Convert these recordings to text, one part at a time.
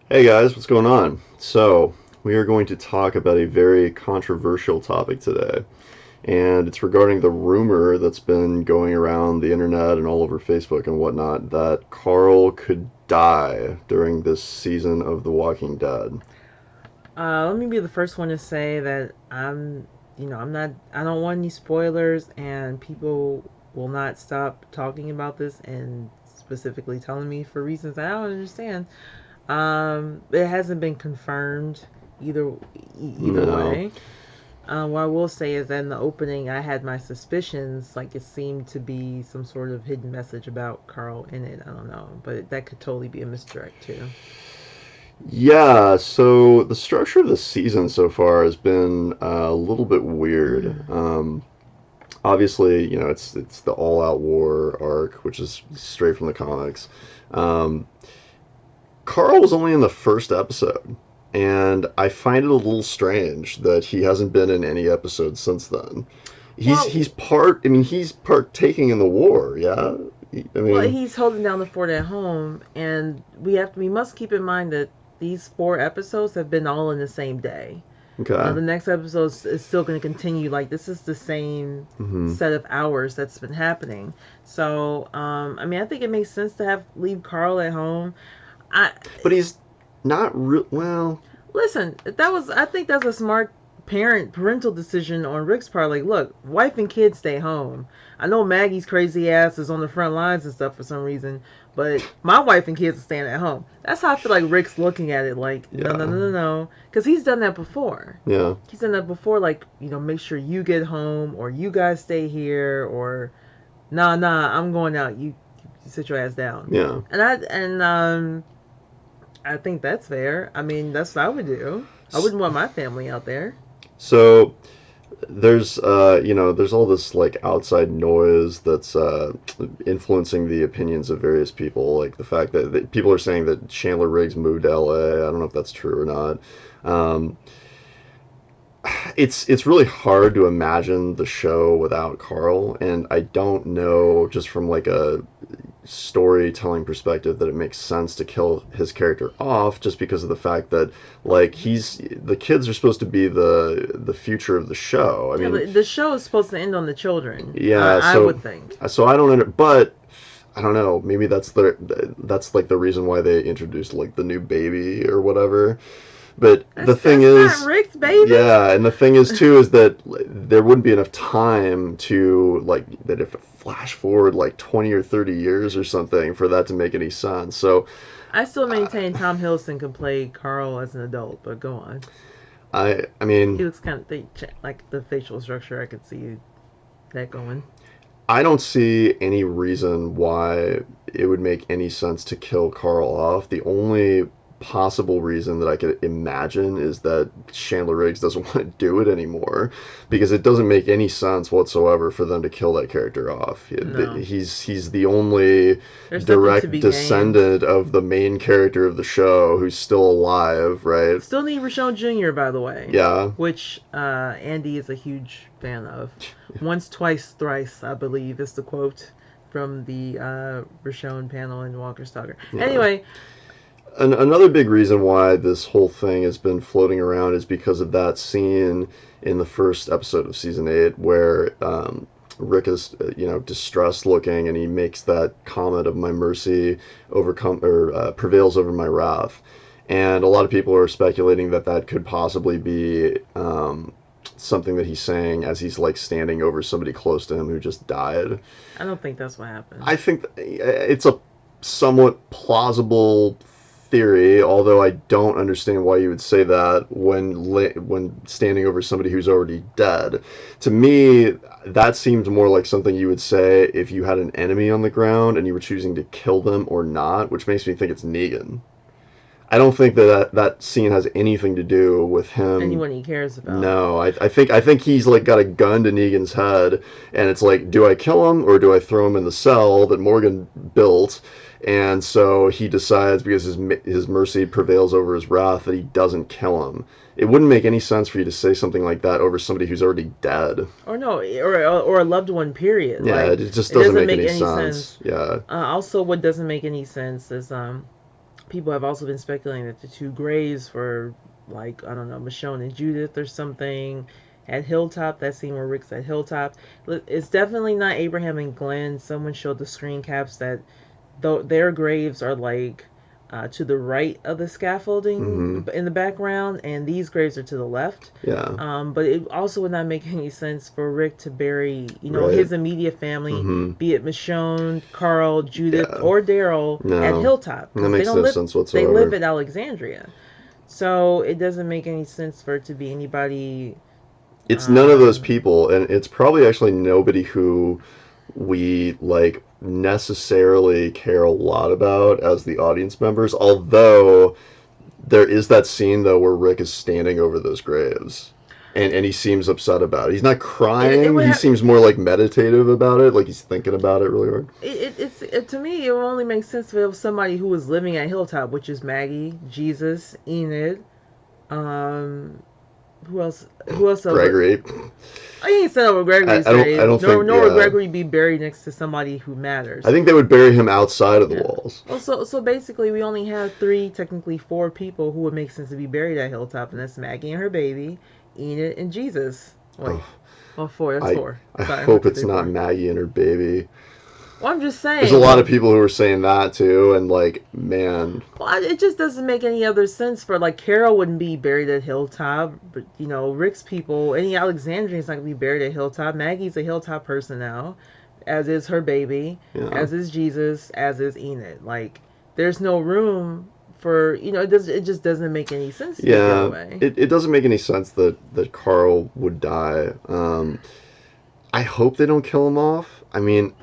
Hey guys, what's going on? So, we are going to talk about a very controversial topic today, and it's regarding the rumor that's been going around the internet and all over Facebook and whatnot that Carl could die during this season of The Walking Dead. Let me be the first one to say that I'm not, I don't want any spoilers, and people will not stop talking about this and specifically telling me for reasons I don't understand. It hasn't been confirmed either either No. way. What I will say is that in the opening, I had my suspicions, like it seemed to be some sort of hidden message about Carl in it. I don't know, but that could totally be a misdirect too. Yeah, so the structure of the season so far has been a little bit weird. Obviously, it's the all-out war arc, which is straight from the comics. Um, Carl was only in the first episode, and I find it a little strange that he hasn't been in any episodes since then. Well, He's partaking in the war, yeah. I Well, mean, he's holding down the fort at home, and we must keep in mind that these four episodes have been all in the same day. okay. The next episode is still going to continue. Like this is the same Hmm. set of hours that's been happening. So, I mean, I think it makes sense to have leave Carl at home. I But he's not real. Well, Listen, I think that's a smart parental decision on Rick's part. Like, look, wife and kids stay home. I know Maggie's crazy ass is on the front lines and stuff for some reason, but my wife and kids are staying at home. That's how I feel like Rick's looking at it. Like, no, no, yeah, no, no, no, because he's done that before. yeah, He's done that before. Like, make sure you get home, or you guys stay here, or nah, nah, I'm going out. You sit your ass down. yeah. I think that's fair. I mean, that's what I would do. I wouldn't want my family out there. So there's all this like outside noise that's influencing the opinions of various people, like the fact that people are saying that Chandler Riggs moved to LA. I don't know if that's true or not. um, it's really hard to imagine the show without Carl, and I don't know, just from like a storytelling perspective, that it makes sense to kill his character off just because of the fact that like he's the kids are supposed to be the future of the show. I Yeah, mean, but the show is supposed to end on the children. yeah, I would think. so I don't but I don't know, maybe that's like the reason why they introduced like the new baby or whatever. But the thing That's not is, Rick's baby. yeah, and the thing is too is that there wouldn't be enough time to like that if it flash forward like 20 or 30 years or something for that to make any sense. So I still uh, maintain Tom Hiddleston can play Carl as an adult, but go on. I mean, He looks kind of like the facial structure. I could see that going. I don't see any reason why it would make any sense to kill Carl off. The only possible reason that I could imagine is that Chandler Riggs doesn't want to do it anymore, because it doesn't make any sense whatsoever for them to kill that character off. No, He's the only there's nothing to direct be gained. descendant of the main character of the show who's still alive, right? Still need Rashawn Jr. by the way, Yeah. which Andy is a huge fan of. Once, twice, thrice, I believe is the quote from the Rashawn panel in Walker Stalker. Yeah. Anyway, Another big reason why this whole thing has been floating around is because of that scene in the first episode of season 8 where Rick is, distressed looking, and he makes that comment of "my mercy overcome or prevails over my wrath," and a lot of people are speculating that that could possibly be something that he's saying as he's like standing over somebody close to him who just died. I don't think that's what happened. I think it's a somewhat plausible theory, although I don't understand why you would say that when standing over somebody who's already dead. To me, that seems more like something you would say if you had an enemy on the ground and you were choosing to kill them or not, which makes me think it's Negan. I don't think that scene has anything to do with him. Anyone he cares about. No, I think he's like got a gun to Negan's head, and it's like, do I kill him or do I throw him in the cell that Morgan built? And so he decides, because his mercy prevails over his wrath, that he doesn't kill him. It wouldn't make any sense for you to say something like that over somebody who's already dead. Or no, or a loved one. Period. Yeah, Like it just it doesn't doesn't make make any any sense. sense. Yeah. Also, what doesn't make any sense is People have also been speculating that the two graves for, like, I don't know, Michonne and Judith or something at Hilltop. That scene where Rick's at Hilltop. It's definitely not Abraham and Glenn. Someone showed the screen caps that their graves are like to the right of the Mm-hmm. scaffolding in the background, and these graves are to the left. Yeah. But it also would not make any sense for Rick to bury, Right. his immediate family, Mm-hmm. be it Michonne, Carl, Judith, Yeah. or Daryl, at No. Hilltop, That because they makes don't no live. sense They live whatsoever. at Alexandria, so it doesn't make any sense for it to be anybody. It's none of those Um, people, and it's probably actually nobody who we like necessarily care a lot about as the audience members. Although there is that scene though where Rick is standing over those graves. And he seems upset about it. He's not it crying. would He have. seems more like meditative about it, like he's thinking about it really hard. To me, it would only make sense if it was somebody who was living at Hilltop, which is Maggie, Jesus, Enid. Um, who else? Who else? Gregory. I ain't said over Gregory's I grave. don't think Nor would yeah. Gregory be buried next to somebody who I matters. think they would bury him outside of the Yeah. walls. Well, so basically, we only have three, technically four people who would make sense to be buried at Hilltop, and that's Maggie and her baby, Enid, and Jesus. Wait, Oh, well, four. That's I four. I Sorry, hope one, two, it's three, not four. Maggie and her baby. Well, I'm just There's a saying. lot of people who are saying that too, and like, man, Well, it just doesn't make any other sense for, like, Carol wouldn't be buried at Hilltop, but Rick's people, any Alexandrian's not gonna be buried at Hilltop. Maggie's a Hilltop person now, as is her baby, yeah, as is Jesus, as is Enid. Like, there's no room for it just doesn't make any sense to do it the other yeah. way. It doesn't make any sense that Carl would die. I hope they don't kill him off. I mean,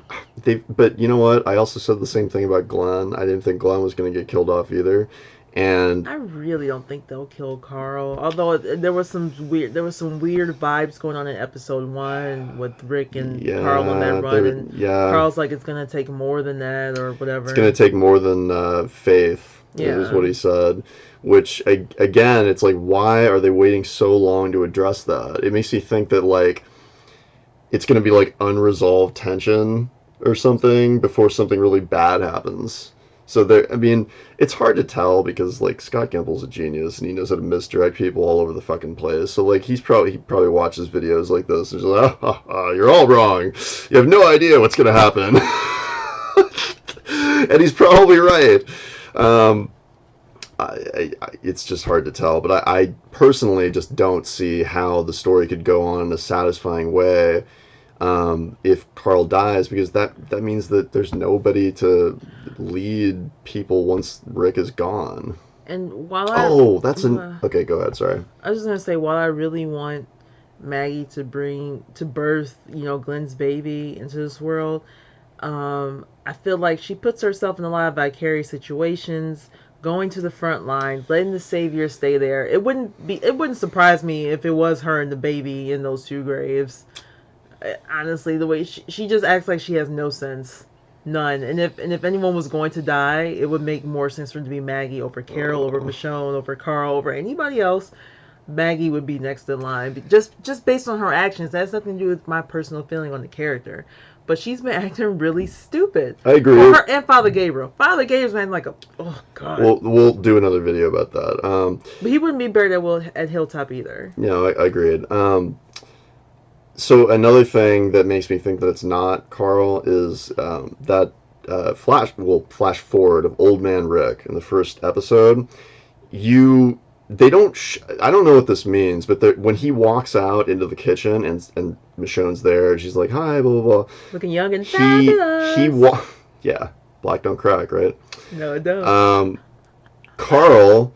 but you know what? I also said the same thing about Glenn. I didn't think Glenn was going to get killed off either. And I really don't think they'll kill Carl. Although there was some weird vibes going on in episode 1 with Rick and Carl on that yeah, run, and yeah, Carl's like it's gonna take more than that or it's going whatever. to take more than faith, is Yeah, what he said. Which again, it's like, why are they waiting so long to address that? It makes me think that like it's going to be like unresolved tension or something before something really bad happens. So there, I mean, it's hard to tell because like Scott Gimple's a genius and he knows how to misdirect people all over the fucking place. So like he probably watches videos like this and he's like, you're all wrong. You have no idea what's gonna happen, and he's probably right. Um, it's just hard to tell, but I personally just don't see how the story could go on in a satisfying way if Carl dies, because that means that there's nobody to lead people once Rick is gone. and while Oh, that's an uh, okay. Go ahead. Sorry. I was just gonna say, while I really want Maggie to birth, Glenn's baby into this world, I feel like she puts herself in a lot of vicarious situations, going to the front lines, letting the savior stay there. It wouldn't surprise me if it was her and the baby in those two graves. Honestly, the way she just acts like she has no sense. None. And if anyone was going to die, it would make more sense for it to be Maggie over Carol, over Oh, Michonne, over Carl, over anybody else. Maggie would be next in line, just based on her actions. That has nothing to do with my personal feeling on the character. But she's been acting really stupid. I Or agree. her and Father Gabriel. Father Gabriel's been like oh god. We'll do another video about that. But he wouldn't be buried at Hilltop either. No, I agreed. So another thing that makes me think that it's not Carl is that flash forward of Old Man Rick in the first episode. You they don't I don't know what this means, but when he walks out into the kitchen and Michonne's there and she's like, hi, blah blah blah. Looking young and He fabulous. yeah, black don't crack, right? No, it don't. Carl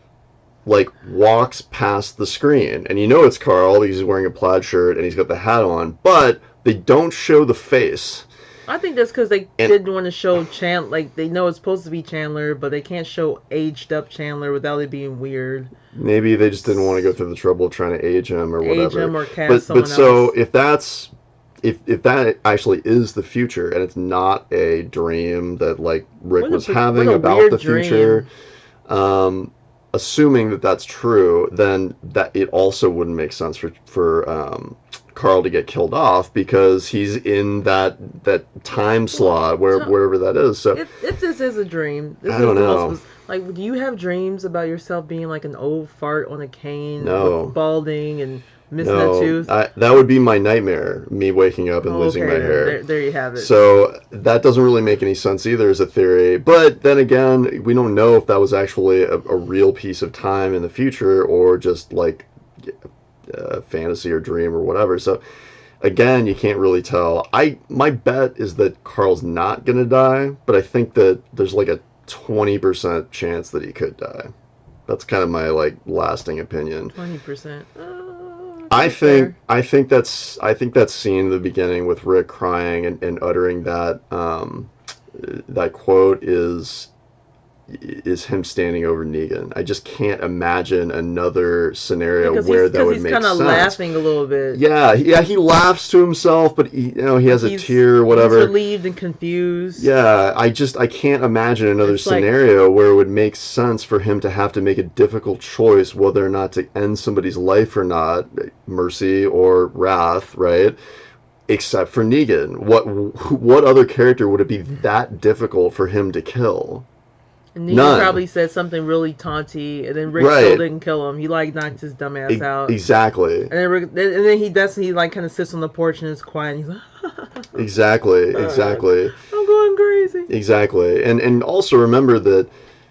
like walks past the screen, and you know it's Carl because he's wearing a plaid shirt and he's got the hat on, but they don't show the face. I think that's because they And didn't want to show Chandler. Like, they know it's supposed to be Chandler, but they can't show aged up Chandler without it being weird. maybe they just didn't want to go through the trouble of trying to age him or Age whatever. him or cast But someone so else. if that actually is the future and it's not a dream that like Rick was having What a about weird the future, dream. assuming that that's true, then that it also wouldn't make sense for Carl to get killed off because he's in that time slot Well, wherever that is. So if this is a dream, this I is don't the know. Like, do you have dreams about yourself being like an old fart on a cane with No, balding and missing a no, tooth? that would be my nightmare. Me waking up and losing Okay, my then hair. there you have it. So that doesn't really make any sense either as a theory. But then again, we don't know if that was actually a real piece of time in the future or just like fantasy or dream or whatever. So again, you can't really tell. My bet is that Carl's not gonna die, but I think that there's like a 20% chance that he could die. That's kind of my like lasting opinion. 20%. I That's fair. I think that scene in the beginning with Rick crying and uttering that quote is him standing over Negan. I just can't imagine another scenario where that would He's make kind of sense. laughing a little bit. Yeah, he laughs to himself, but he Like has a tear or he's whatever. relieved and confused. Yeah, I can't imagine another It's like, scenario where it would make sense for him to have to make a difficult choice whether or not to end somebody's life or not, mercy or wrath, right? Except for Negan. What other character would it be that difficult for him to kill? and Negan None. probably said something really taunty, and then Rick still Right. didn't kill him. He like knocked his dumb ass out. Exactly. And then he like kind of sits on the porch and is quiet. And he's like, Exactly. Exactly. I'm going crazy. Exactly. And also remember that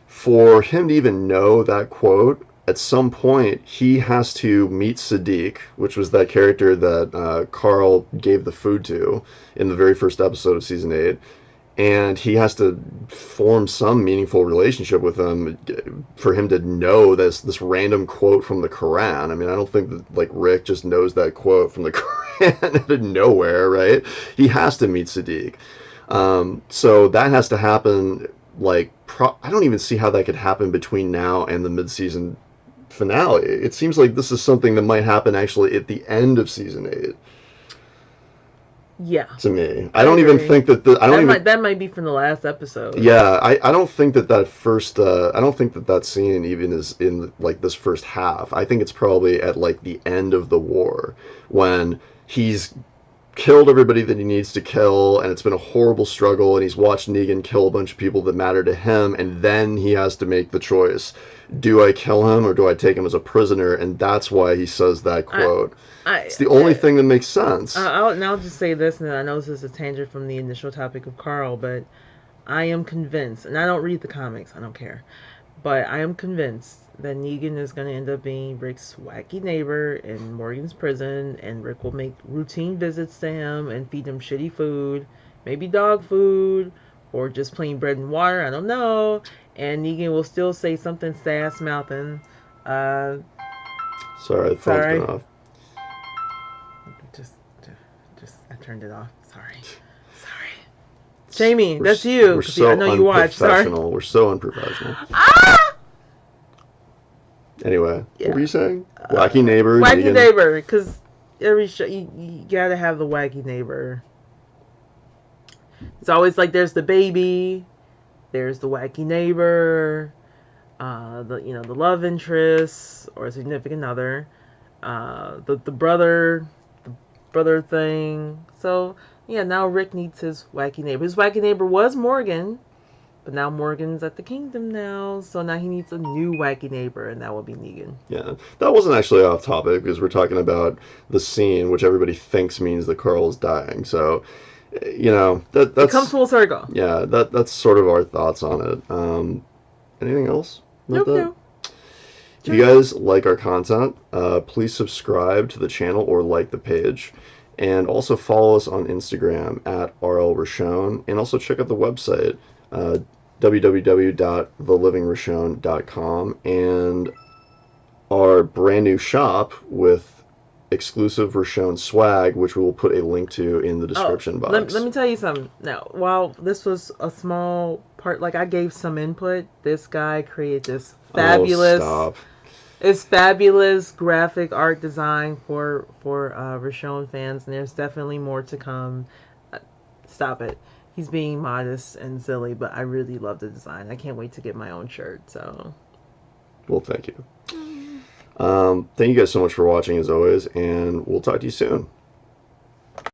for him to even know that quote, at some point he has to meet Sadiq, which was that character that Carl gave the food to in the very first episode of season 8. And he has to form some meaningful relationship with him for him to know this random quote from the Quran. I mean, I don't think that like Rick just knows that quote from the Quran out of nowhere, right? He has to meet Sadiq. So that has to happen. Like, I don't even see how that could happen between now and the mid-season finale. It seems like this is something that might happen actually at the end of season 8. Yeah. To me, I don't even think that that might be from the last episode. Yeah, I don't think that first I don't think that scene even is in like this first half. I think it's probably at like the end of the war when he's killed everybody that he needs to kill, and it's been a horrible struggle, and he's watched Negan kill a bunch of people that matter to him, and then he has to make the choice. Do I kill him or do I take him as a prisoner? And that's why he says that quote. It's the only thing that makes sense. I'll just say this, and I know this is a tangent from the initial topic of Carl, but I am convinced, and I don't read the comics, I don't care, but I am convinced that Negan is going to end up being Rick's wacky neighbor in Morgan's prison, and Rick will make routine visits to him and feed him shitty food, maybe dog food, or just plain bread and water, I don't know, and Negan will still say something sass-mouthing. Sorry, the phone's been off. Just, I turned it off. Sorry. Jamie, that's you. We're so I know you watch. Sorry. We're so unprofessional. Ah! Anyway, Yeah. what were you saying? Wacky neighbor. Wacky Negan. neighbor, because every show you gotta have the wacky neighbor. It's always like there's the baby, there's the wacky neighbor, the love interest or significant other, the brother thing. So yeah, now Rick needs his wacky neighbor. His wacky neighbor was Morgan, but now Morgan's at the kingdom now, so now he needs a new wacky neighbor, and that will be Negan. Yeah, that wasn't actually off topic because we're talking about the scene, which everybody thinks means that Carl is dying. So, that's it comes full circle. Yeah, that's sort of our thoughts on it. Anything else? No. If you guys like our content, please subscribe to the channel or like the page. And also follow us on Instagram at RLRashone. And also check out the website, www.thelivingrashone.com. And our brand new shop with exclusive Rashone swag, which we will put a link to in the description box. Let me tell you something. Now, while this was a small part, like I gave some input, this guy created this fabulous... Oh, stop. It's fabulous graphic art design for Rashone fans, and there's definitely more to come. Stop it. He's being modest and silly, but I really love the design. I can't wait to get my own shirt. So, well, thank you. Thank you guys so much for watching as always, and we'll talk to you soon.